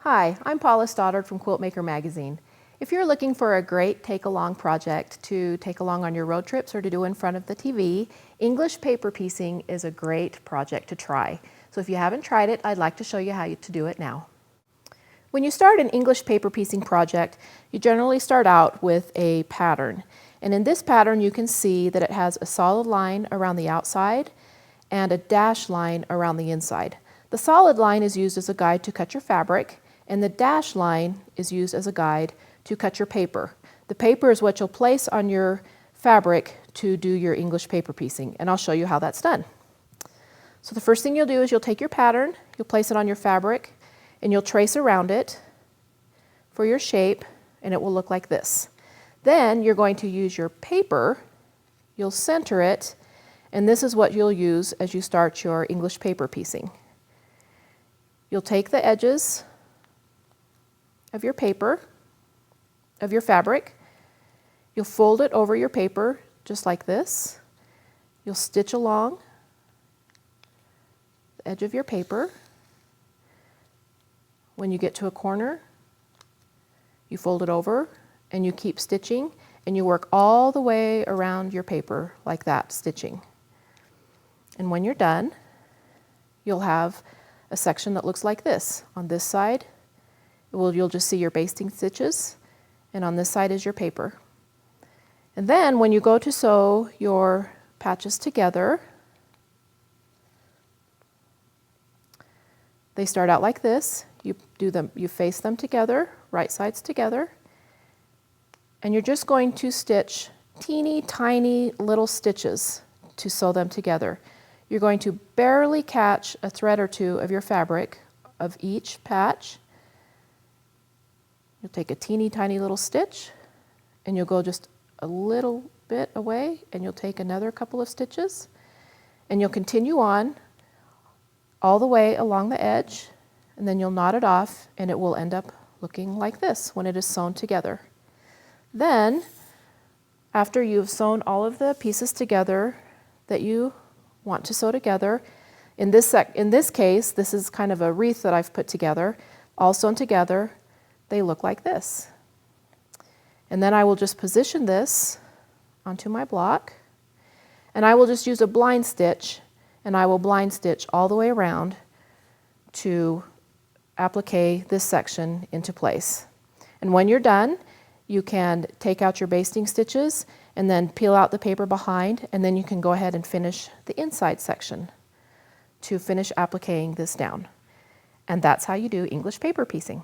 Hi, I'm Paula Stoddard from Quiltmaker magazine. If you're looking for a great take-along project to take along on your road trips or to do in front of the TV, English paper piecing is a great project to try. So if you haven't tried it, I'd like to show you how to do it now. When you start an English paper piecing project, you generally start out with a pattern. And in this pattern you can see that it has a solid line around the outside and a dashed line around the inside. The solid line is used as a guide to cut your fabric, and the dashed line is used as a guide to cut your paper. The paper is what you'll place on your fabric to do your English paper piecing, and I'll show you how that's done. So the first thing you'll do is you'll take your pattern, you'll place it on your fabric, and you'll trace around it for your shape, and it will look like this. Then you're going to use your paper, you'll center it, and this is what you'll use as you start your English paper piecing. You'll take the edges of your paper, of your fabric, you'll fold it over your paper just like this. You'll stitch along the edge of your paper. When you get to a corner, you fold it over and you keep stitching, and you work all the way around your paper like that, stitching. And when you're done, you'll have a section that looks like this. On this side, you'll just see your basting stitches, and on this side is your paper. And then when you go to sew your patches together, they start out like this. You face them together, right sides together, and you're just going to stitch teeny tiny little stitches to sew them together. You're going to barely catch a thread or two of your fabric of each patch. You'll take a teeny tiny little stitch and you'll go just a little bit away and you'll take another couple of stitches and you'll continue on all the way along the edge, and then you'll knot it off and it will end up looking like this when it is sewn together. Then, after you've sewn all of the pieces together that you want to sew together, in this case, this is kind of a wreath that I've put together, all sewn together, they look like this. And then I will just position this onto my block, and I will just use a blind stitch, and I will blind stitch all the way around to applique this section into place. And when you're done, you can take out your basting stitches and then peel out the paper behind, and then you can go ahead and finish the inside section to finish appliquing this down. And that's how you do English paper piecing.